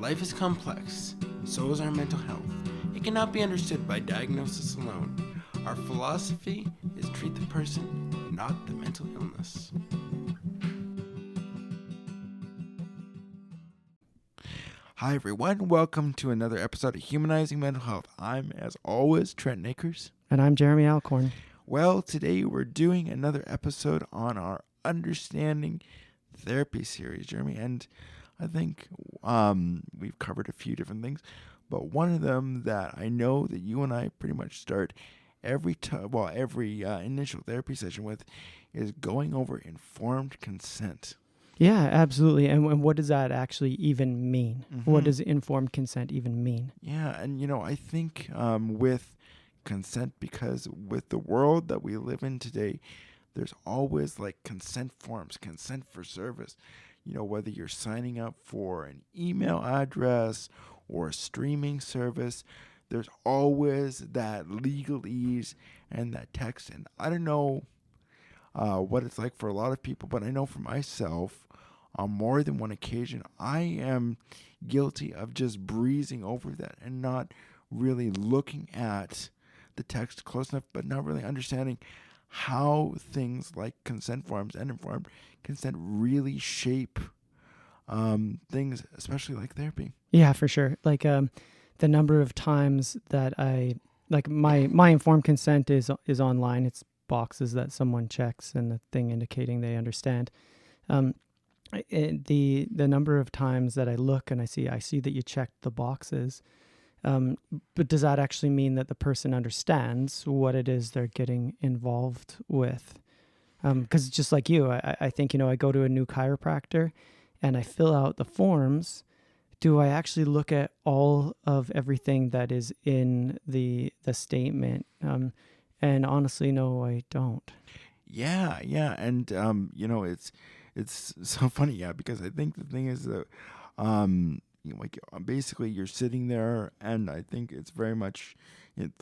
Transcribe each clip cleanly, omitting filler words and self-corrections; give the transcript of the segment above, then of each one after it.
Life is complex, so is our mental health. It cannot be understood by diagnosis alone. Our philosophy is treat the person, not the mental illness. Hi everyone, welcome to another episode of Humanizing Mental Health. I'm, as always, Trent Akers. And I'm Jeremy Alcorn. Well, today we're doing another episode on our Understanding Therapy series, Jeremy, and I think we've covered a few different things, but one of them that I know that you and I pretty much start every initial therapy session with is going over informed consent. Yeah, absolutely. And what does that actually even mean? Mm-hmm. What does informed consent even mean? Yeah, and I think with consent, because with the world that we live in today, there's always like consent forms, consent for service. Whether you're signing up for an email address or a streaming service, there's always that legalese and that text. And I don't know what it's like for a lot of people, but I know for myself, on more than one occasion, I am guilty of just breezing over that and not really looking at the text close enough, but not really understanding how things like consent forms and informed consent really shape things, especially like therapy. Yeah, for sure. Like the number of times that my informed consent is online. It's boxes that someone checks and the thing indicating they understand. The number of times that I look and I see that you checked the boxes. But does that actually mean that the person understands what it is they're getting involved with? Because just like you, I think, I go to a new chiropractor and I fill out the forms. Do I actually look at all of everything that is in the statement? And honestly, no, I don't. Yeah. And, it's so funny, because I think the thing is that, basically you're sitting there, and I think it's very much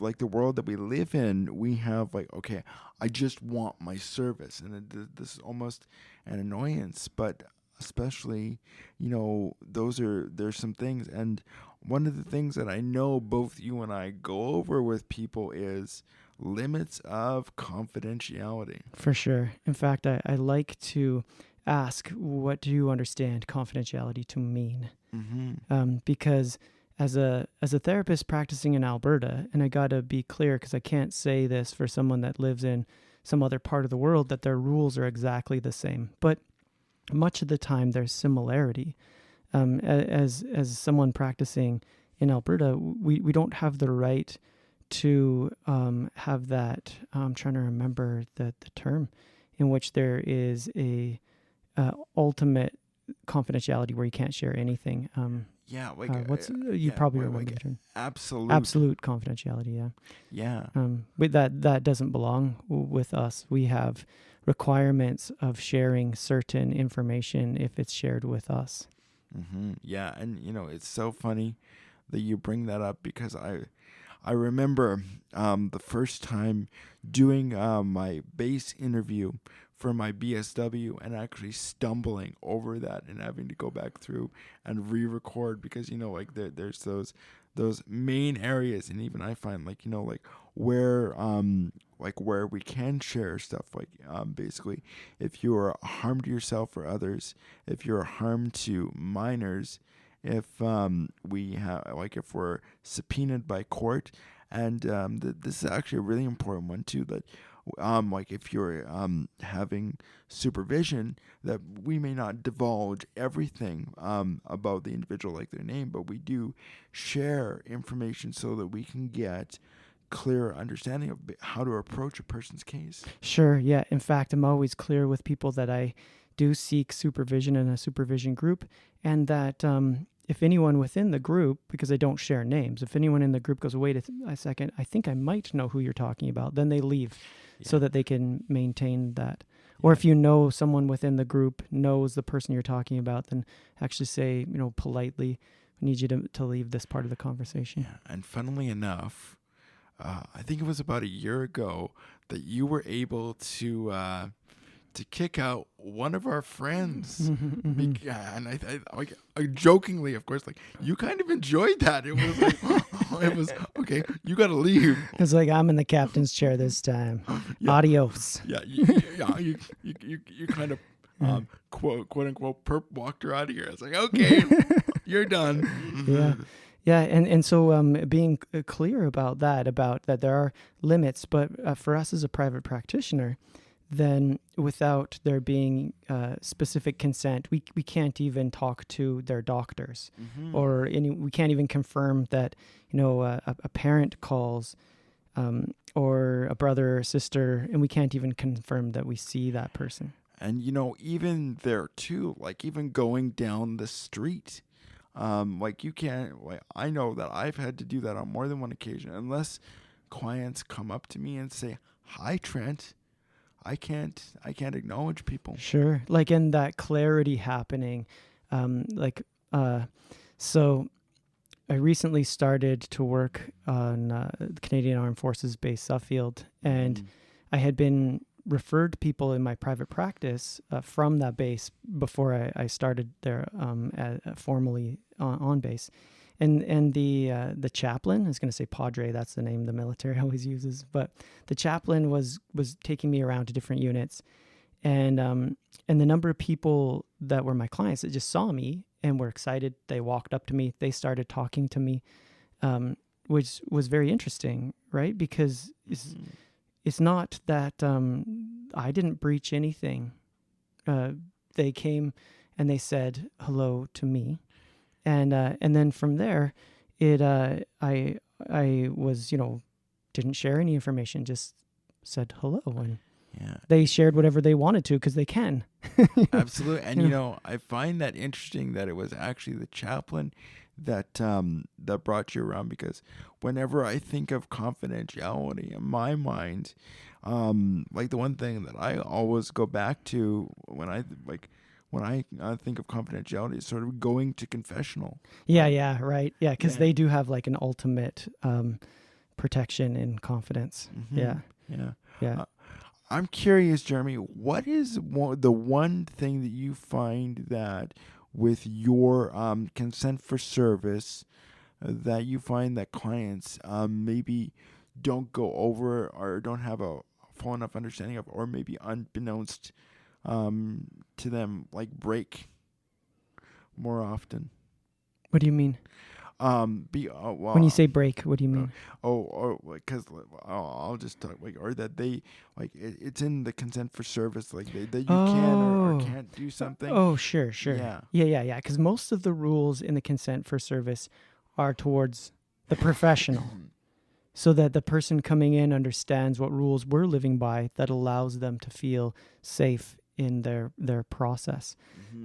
like the world that we live in. We have okay, I just want my service, and this is almost an annoyance, but especially, there's some things, and one of the things that I know both you and I go over with people is limits of confidentiality. For sure. In fact, I like to ask, what do you understand confidentiality to mean? Mm-hmm. Because as a therapist practicing in Alberta, and I got to be clear because I can't say this for someone that lives in some other part of the world, that their rules are exactly the same. But much of the time there's similarity. As someone practicing in Alberta, we don't have the right to have that. I'm trying to remember the term in which there is a ultimate confidentiality where you can't share anything. You probably remember the term. Absolute confidentiality. Yeah. But that doesn't belong with us. We have requirements of sharing certain information if it's shared with us. Mm-hmm. Yeah, and it's so funny that you bring that up, because I remember the first time doing my base interview for my BSW and actually stumbling over that and having to go back through and re-record, because there's those main areas, and even I find where we can share stuff, basically if you're a harm to yourself or others, if you're a harm to minors, if we have if we're subpoenaed by court, and this is actually a really important one too, that if you're having supervision, that we may not divulge everything about the individual, like their name, but we do share information so that we can get clear understanding of how to approach a person's case. Sure, yeah. In fact, I'm always clear with people that I do seek supervision in a supervision group, and that if anyone within the group, because I don't share names, if anyone in the group goes, wait a second, I think I might know who you're talking about, then they leave so that they can maintain that. Or if someone within the group knows the person you're talking about, then actually say, politely, I need you to leave this part of the conversation. Yeah. And funnily enough, I think it was about a year ago that you were able to to kick out one of our friends. Mhm. And I jokingly, of course, like, you kind of enjoyed that. It was like, it was okay. You got to leave. It's like, I'm in the captain's chair this time. Yeah, Adios. yeah, you kind of quote unquote perp walked her out of here. I was like, okay, you're done. Yeah. Yeah, and so being clear about that there are limits, but for us as a private practitioner, then without there being specific consent, we can't even talk to their doctors, or we can't even confirm that a parent calls, or a brother or sister, and we can't even confirm that we see that person. And even there too, like even going down the street. Like you can't, like, I know that I've had to do that on more than one occasion. Unless clients come up to me and say, "Hi, Trent," I can't acknowledge people. Sure, like in that clarity happening, so I recently started to work on the Canadian Armed Forces Base Suffield, and I had been referred people in my private practice from that base before I started there formally on base. And the chaplain, I was going to say Padre, that's the name the military always uses, but the chaplain was taking me around to different units, and the number of people that were my clients that just saw me and were excited, they walked up to me, they started talking to me, which was very interesting, right? Because it's not that I didn't breach anything. They came and they said hello to me, and then from there, I was didn't share any information, just said hello, and Yeah, they shared whatever they wanted to because they can. absolutely. And I find that interesting that it was actually the chaplain that that brought you around, because whenever I think of confidentiality in my mind, like the one thing that I always go back to when I think of confidentiality is sort of going to confessional. Yeah, right. Yeah, because Yeah. they do have like an ultimate protection and confidence. Yeah, Yeah. I'm curious, Jeremy, what is the one thing that you find that with your consent for service that you find that clients maybe don't go over or don't have a full enough understanding of, or maybe unbeknownst to them, like break more often? What do you mean? Well, When you say break, what do you mean? or because I'll just talk, like, or that they, like, it's in the consent for service, like that you can or can't do something. Oh, sure. Yeah. Yeah. Because most of the rules in the consent for service are towards the professional, so that the person coming in understands what rules we're living by that allows them to feel safe in their process.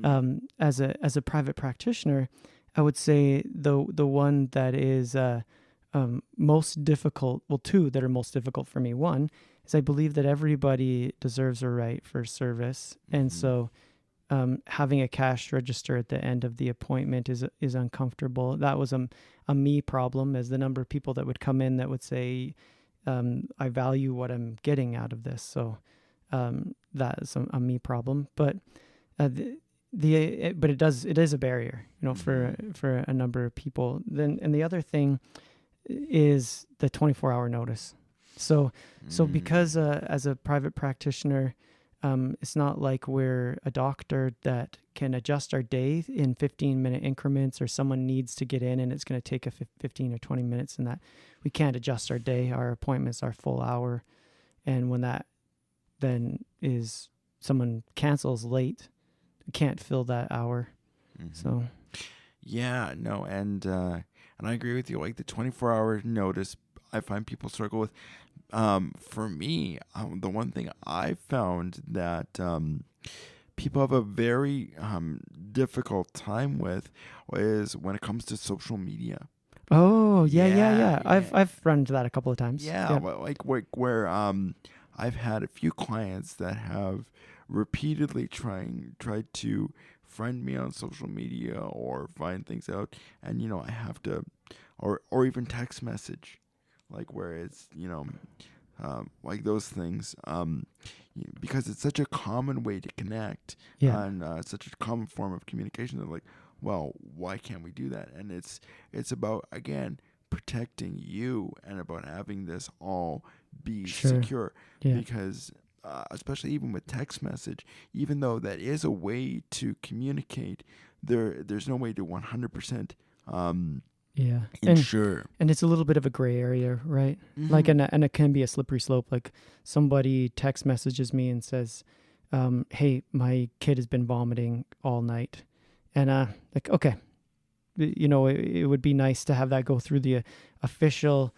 As a private practitioner, I would say the one that is most difficult, well, two that are most difficult for me. One is I believe that everybody deserves a right for service, and so having a cash register at the end of the appointment is uncomfortable. That was a me problem, as the number of people that would come in that would say, I value what I'm getting out of this. So that is a me problem, but but it is a barrier, for a number of people. Then, and the other thing is the 24-hour notice. So because as a private practitioner, it's not like we're a doctor that can adjust our day in 15-minute increments, or someone needs to get in and it's going to take a 15 or 20 minutes, and that we can't adjust our day. Our appointments are full hour. And when that then is someone cancels late, we can't fill that hour. So yeah, no, and I agree with you. Like the 24-hour notice, I find people struggle with. For me, the one thing I found that people have a very difficult time with is when it comes to social media. Oh, yeah. Yeah. I've run into that a couple of times. Yeah. Well, like where I've had a few clients that have repeatedly tried to friend me on social media or find things out, and I have to, or even text message, like where it's like those things, because it's such a common way to connect, Yeah. and such a common form of communication. That like, well, why can't we do that? And it's about, again, protecting you, and about having this all be Sure. secure, Yeah. because. Especially even with text message, even though that is a way to communicate, there's no way to 100% Yeah. ensure. And it's a little bit of a gray area, right? Like, Mm-hmm. and it can be a slippery slope. Like somebody text messages me and says, "Hey, my kid has been vomiting all night," and like, okay, it would be nice to have that go through the official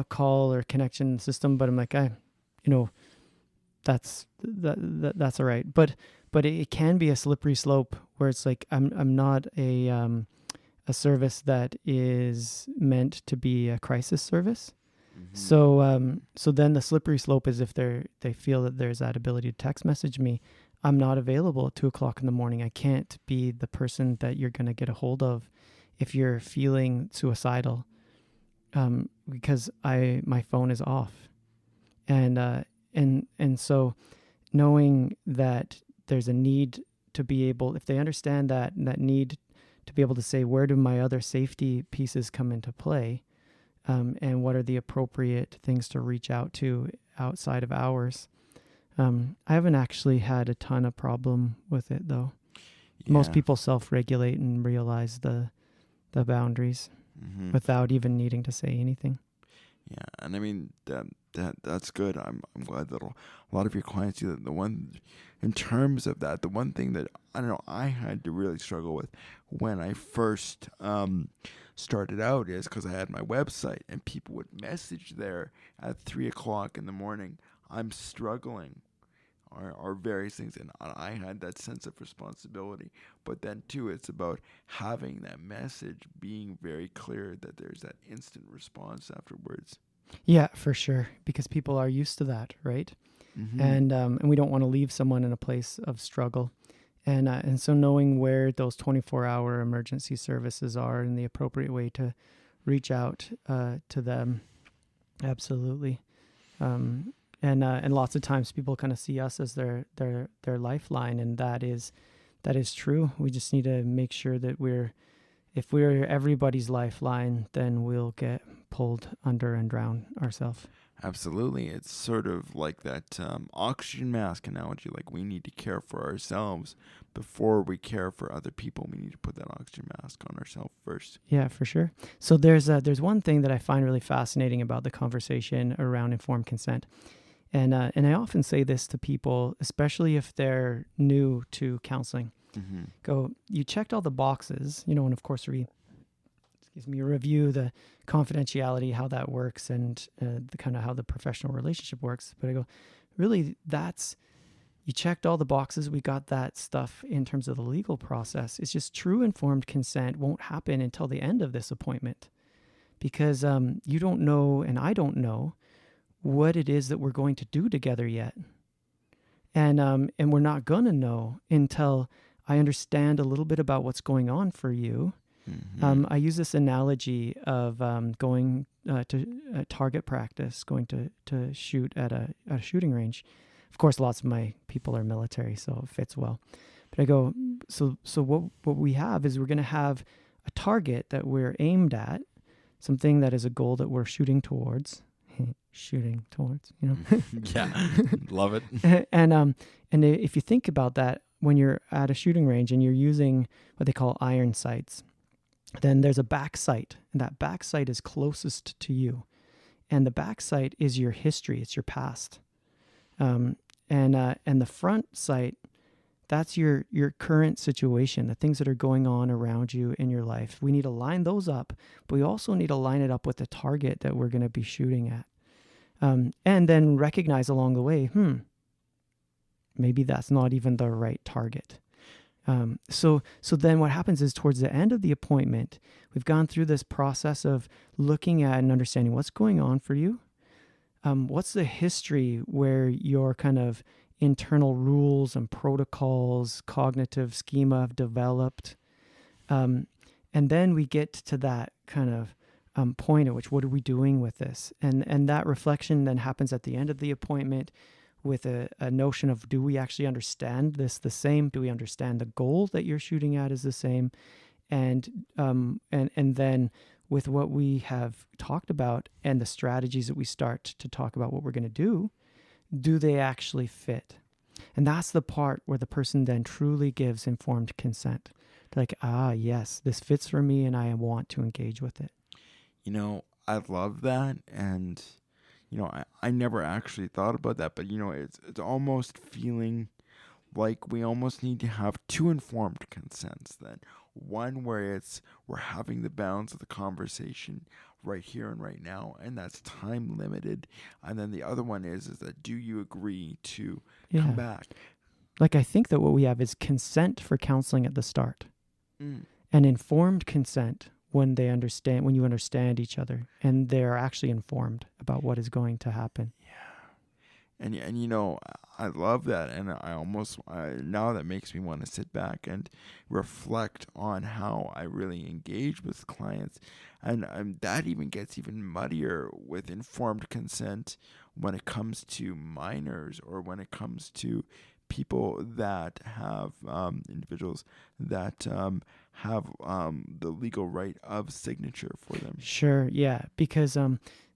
call or connection system, but I'm like, you know, that's all right. But it can be a slippery slope where it's like I'm not a service that is meant to be a crisis service. Mm-hmm. So then the slippery slope is if they feel that there's that ability to text message me, I'm not available at 2:00 in the morning. I can't be the person that you're going to get a hold of if you're feeling suicidal, because my phone is off, and so knowing that there's a need to be able, if they understand that need to be able to say, where do my other safety pieces come into play, and what are the appropriate things to reach out to outside of hours. I haven't actually had a ton of problem with it though. Most Yeah. people self-regulate and realize the boundaries Mm-hmm. without even needing to say anything. Yeah, and I mean that's good. I'm glad that a lot of your clients do that. The one, in terms of that, the one thing that I don't know I had to really struggle with when I first started out is because I had my website and people would message there at 3:00 in the morning. I'm struggling, or various things, and I had that sense of responsibility. But then too, it's about having that message being very clear, that there's that instant response afterwards. Yeah, for sure, because people are used to that, right? Mm-hmm. And we don't want to leave someone in a place of struggle. And so knowing where those 24-hour emergency services are and the appropriate way to reach out to them, absolutely. And lots of times people kind of see us as their lifeline, and that is true. We just need to make sure that if we're everybody's lifeline, then we'll get pulled under and drown ourselves. Absolutely. It's sort of like that oxygen mask analogy. Like, we need to care for ourselves before we care for other people. We need to put that oxygen mask on ourselves first. Yeah, for sure. So there's one thing that I find really fascinating about the conversation around informed consent. And I often say this to people, especially if they're new to counseling. Mm-hmm. Go, you checked all the boxes, and of course review the confidentiality, how that works, and the kind of how the professional relationship works. But I go, really, you checked all the boxes. We got that stuff in terms of the legal process. It's just true informed consent won't happen until the end of this appointment, because you don't know, and I don't know what it is that we're going to do together yet. And we're not going to know until I understand a little bit about what's going on for you. Mm-hmm. I use this analogy of going to target practice, going to shoot at a shooting range. Of course, lots of my people are military, so it fits well. But I go, so what we have is we're going to have a target that we're aimed at, something that is a goal that we're shooting towards. Shooting towards, Yeah, love it. and if you think about that, when you're at a shooting range and you're using what they call iron sights, then there's a back sight, and that back sight is closest to you, and the back sight is your history, it's your past, and the front sight, that's your current situation, the things that are going on around you in your life. We need to line those up, but we also need to line it up with the target that we're going to be shooting at. And then recognize along the way, maybe that's not even the right target. So then what happens is, towards the end of the appointment, we've gone through this process of looking at and understanding what's going on for you. What's the history where your kind of internal rules and protocols, cognitive schema have developed. And then we get to that kind of point at which, what are we doing with this? And that reflection then happens at the end of the appointment with a notion of, do we actually understand this the same? Do we understand the goal that you're shooting at is the same? And then with what we have talked about and the strategies that we start to talk about what we're going to do they actually fit? And that's the part where the person then truly gives informed consent. They're like, yes, this fits for me and I want to engage with it. I love that. And, I never actually thought about that, but, it's almost feeling like we almost need to have two informed consents then. One where we're having the balance of the conversation right here and right now, and that's time limited. And then the other one is that, do you agree to come back? Like, I think that what we have is consent for counseling at the start, and informed consent when you understand each other and they're actually informed about what is going to happen. And I love that, and now that makes me want to sit back and reflect on how I really engage with clients, and that even gets even muddier with informed consent when it comes to minors, or when it comes to people that have individuals that have the legal right of signature for them. Sure, yeah, because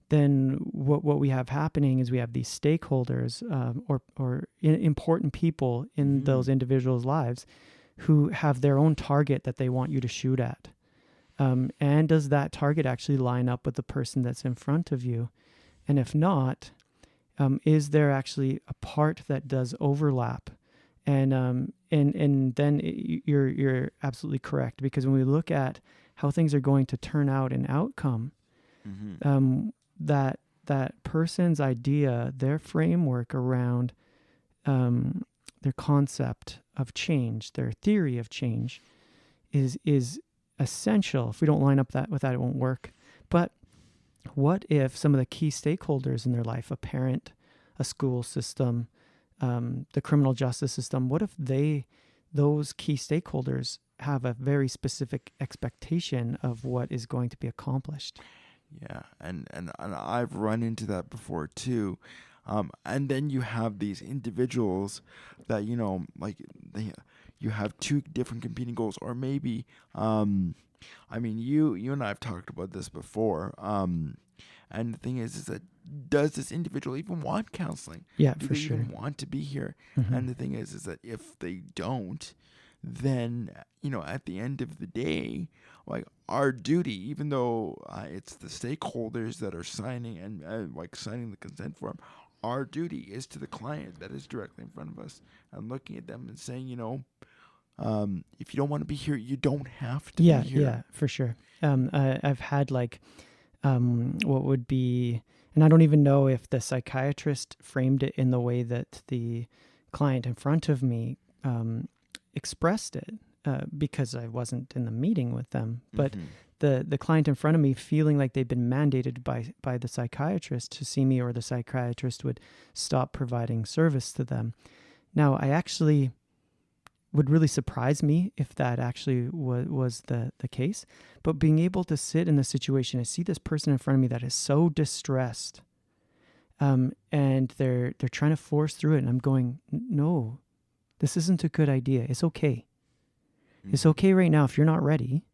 then what we have happening is we have these stakeholders or important people in those individuals' lives who have their own target that they want you to shoot at. And does that target actually line up with the person that's in front of you? And if not, is there actually a part that does overlap? And then you're absolutely correct, because when we look at how things are going to turn out in outcome, that person's idea, their framework around their concept of change, their theory of change, is essential. If we don't line up with that, it won't work. But what if some of the key stakeholders in their life, a parent, a school system, the criminal justice system, what if those key stakeholders have a very specific expectation of what is going to be accomplished? Yeah, and I've run into that before too. And then you have these individuals that, you have two different competing goals, or maybe, you and I have talked about this before. And the thing is that, does this individual even want counseling? Yeah, Do for they sure. even want to be here? And the thing is that if they don't, then, at the end of the day, like, our duty, even though it's the stakeholders that are signing and signing the consent form, our duty is to the client that is directly in front of us, and looking at them and saying, if you don't want to be here, you don't have to be here. Yeah, for sure. I've had what would be, and I don't even know if the psychiatrist framed it in the way that the client in front of me expressed it, because I wasn't in the meeting with them. But the client in front of me feeling like they've been mandated by the psychiatrist to see me, or the psychiatrist would stop providing service to them. Now, I actually would really surprise me if that actually was the case. But being able to sit in the situation and see this person in front of me that is so distressed, and they're trying to force through it, and I'm going, no, this isn't a good idea. It's okay. It's okay right now if you're not ready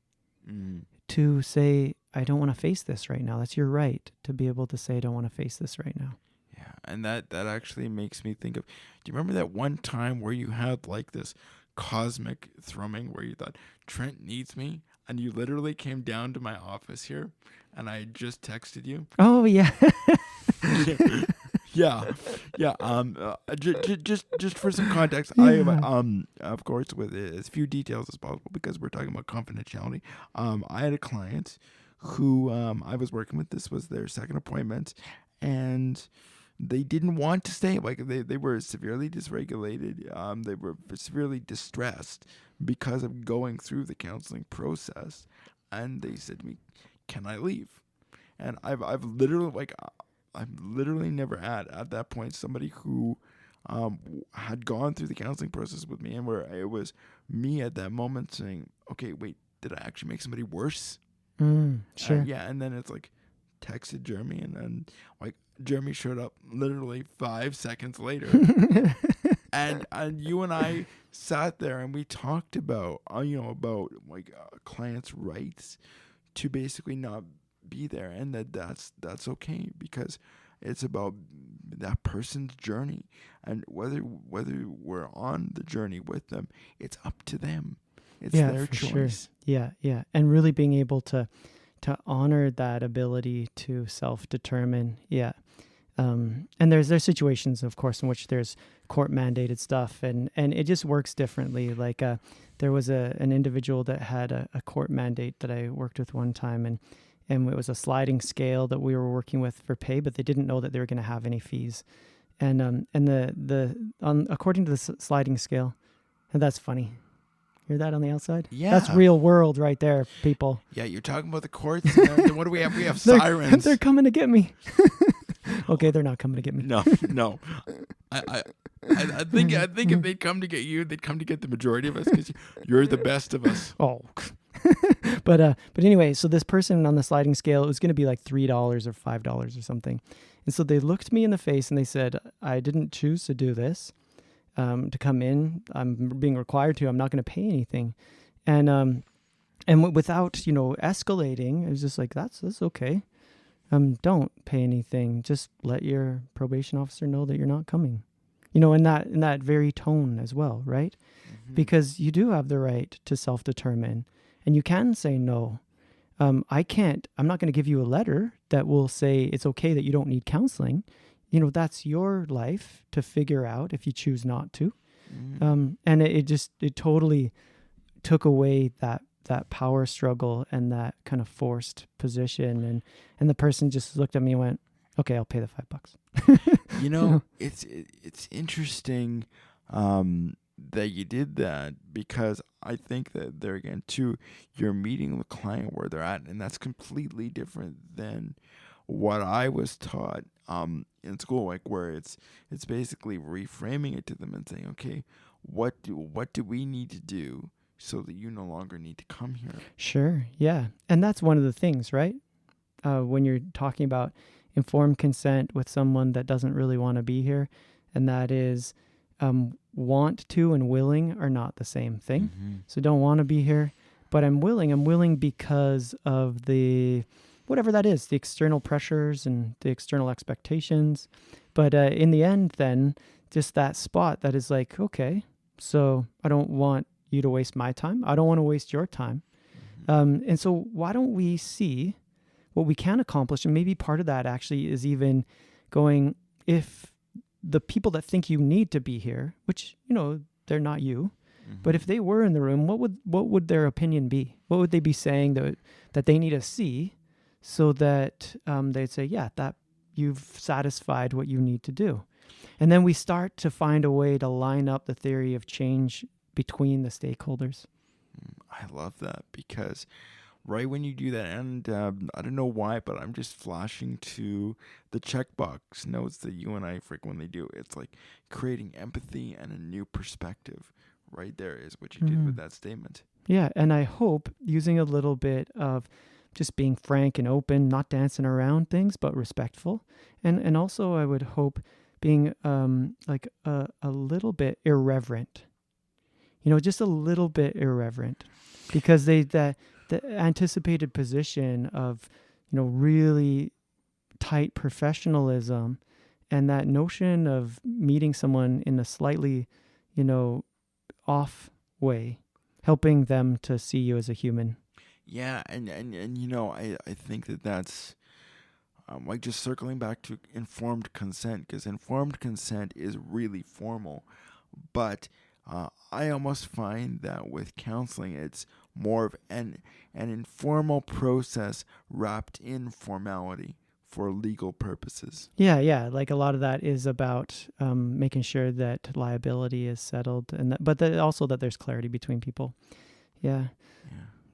to say, I don't want to face this right now. That's your right to be able to say, I don't want to face this right now. Yeah, and that actually makes me think of, do you remember that one time where you had this cosmic thrumming where you thought, Trent needs me, and you literally came down to my office here, and I just texted you? Oh, yeah. Yeah. Just for some context, Yeah. I of course, with as few details as possible, because we're talking about confidentiality. I had a client who I was working with. This was their second appointment, and they didn't want to stay. They were severely dysregulated. They were severely distressed because of going through the counseling process, and they said to me, "Can I leave?" And I've literally never had at that point somebody who had gone through the counseling process with me, and where it was me at that moment saying, okay, wait, did I actually make somebody worse? Sure. Yeah, and then it's like texted Jeremy, and then like Jeremy showed up literally 5 seconds later, and you and I sat there and we talked about about like clients' rights to basically not be there, and that's okay because it's about that person's journey, and whether we're on the journey with them, it's up to them. It's Yeah, their for sure. choice. Yeah, yeah. And really being able to honor that ability to self-determine. Yeah. And there's situations, of course, in which there's court mandated stuff, and it just works differently. Like there was an individual that had a court mandate that I worked with one time, and it was a sliding scale that we were working with for pay, but they didn't know that they were going to have any fees. And according to the sliding scale, and that's funny. Hear that on the outside? Yeah. That's real world right there, people. Yeah, you're talking about the courts. And then what do we have? We have sirens. They're coming to get me. Okay, they're not coming to get me. No. I think if they'd come to get you, they'd come to get the majority of us because you're the best of us. Oh. But anyway, so this person on the sliding scale, it was going to be like $3 or $5 or something. And so they looked me in the face and they said, I didn't choose to do this. To come in, I'm being required to. I'm not going to pay anything, and without escalating, it was just like that's okay. Don't pay anything. Just let your probation officer know that you're not coming. In that very tone as well, right? Mm-hmm. Because you do have the right to self-determine, and you can say no. I'm not going to give you a letter that will say it's okay that you don't need counseling. That's your life to figure out if you choose not to. And it totally took away that power struggle and that kind of forced position. And the person just looked at me and went, okay, I'll pay the $5. It's interesting that you did that, because I think that there again too, you're meeting the client where they're at, and that's completely different than what I was taught in school, like where it's basically reframing it to them and saying, okay, what do we need to do so that you no longer need to come here? Sure, yeah. And that's one of the things, right? When you're talking about informed consent with someone that doesn't really want to be here, and that is want to and willing are not the same thing. Mm-hmm. So don't want to be here, but I'm willing because of the whatever that is, the external pressures and the external expectations. But in the end, then, just that spot that is like, okay, so I don't want you to waste my time. I don't want to waste your time. Mm-hmm. And so why don't we see what we can accomplish? And maybe part of that actually is even going, if the people that think you need to be here, which, they're not you, mm-hmm. but if they were in the room, what would their opinion be? What would they be saying that they need to see so that they'd say, yeah, that you've satisfied what you need to do? And then we start to find a way to line up the theory of change between the stakeholders. I love that, because right when you do that, and I don't know why, but I'm just flashing to the checkbox notes that you and I frequently do. It's like creating empathy and a new perspective. Right there is what you did with that statement. Yeah, and I hope using a little bit of just being frank and open, not dancing around things, but respectful. And also I would hope being like a little bit irreverent. Just a little bit irreverent, because the anticipated position of, really tight professionalism and that notion of meeting someone in a slightly, off way, helping them to see you as a human. Yeah, and I think that's like just circling back to informed consent, because informed consent is really formal, but I almost find that with counseling, it's more of an informal process wrapped in formality for legal purposes. Yeah. Like a lot of that is about making sure that liability is settled, and but also that there's clarity between people. Yeah.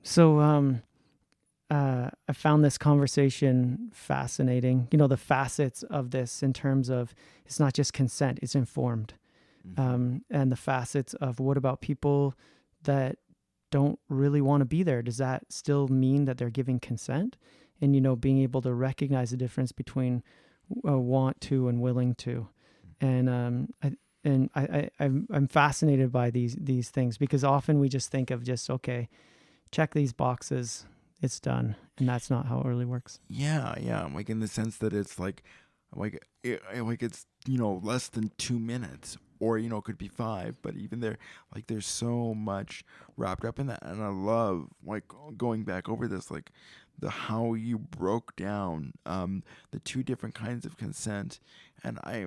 So I found this conversation fascinating. The facets of this in terms of it's not just consent, it's informed. Mm-hmm. And the facets of what about people that don't really want to be there, does that still mean that they're giving consent? And, being able to recognize the difference between want to and willing to. And I'm fascinated by these things, because often we just think of just, okay, check these boxes, it's done. And that's not how it really works. Yeah. Like in the sense that it's like it's, less than 2 minutes, or, it could be 5, but even there, like there's so much wrapped up in that. And I love like going back over this, like how you broke down the 2 different kinds of consent. And I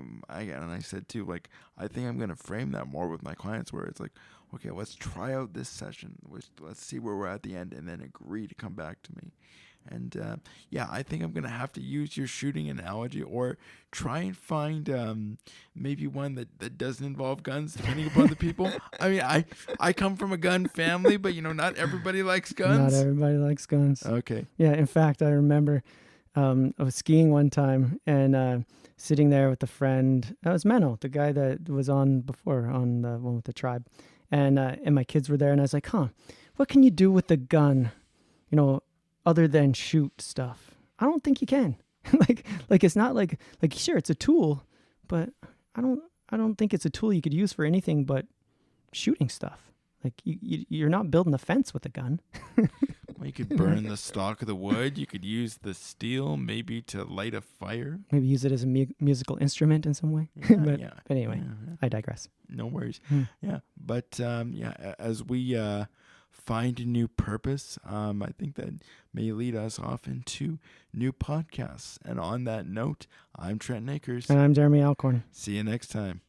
said too, like, I think I'm going to frame that more with my clients, where it's like, okay, let's try out this session. Let's see where we're at the end, and then agree to come back to me. And I think I'm going to have to use your shooting analogy, or try and find maybe one that doesn't involve guns, depending upon the people. I mean, I come from a gun family, but, not everybody likes guns. Not everybody likes guns. Okay. Yeah, in fact, I remember I was skiing one time, and sitting there with a friend. That was Menno, the guy that was on before, on the one with the tribe. And my kids were there, and I was like, what can you do with the gun, other than shoot stuff? I don't think you can. like it's not like sure, it's a tool, but I don't think it's a tool you could use for anything but shooting stuff. Like you're not building a fence with a gun. Well, you could burn the stalk of the wood. You could use the steel maybe to light a fire. Maybe use it as a musical instrument in some way. But anyway, I digress. No worries. Yeah. But as we find a new purpose, I think that may lead us off into new podcasts. And on that note, I'm Trent Akers. And I'm Jeremy Alcorn. See you next time.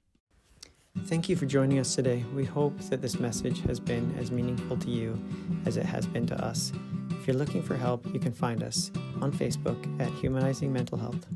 Thank you for joining us today. We hope that this message has been as meaningful to you as it has been to us. If you're looking for help, you can find us on Facebook at Humanizing Mental Health.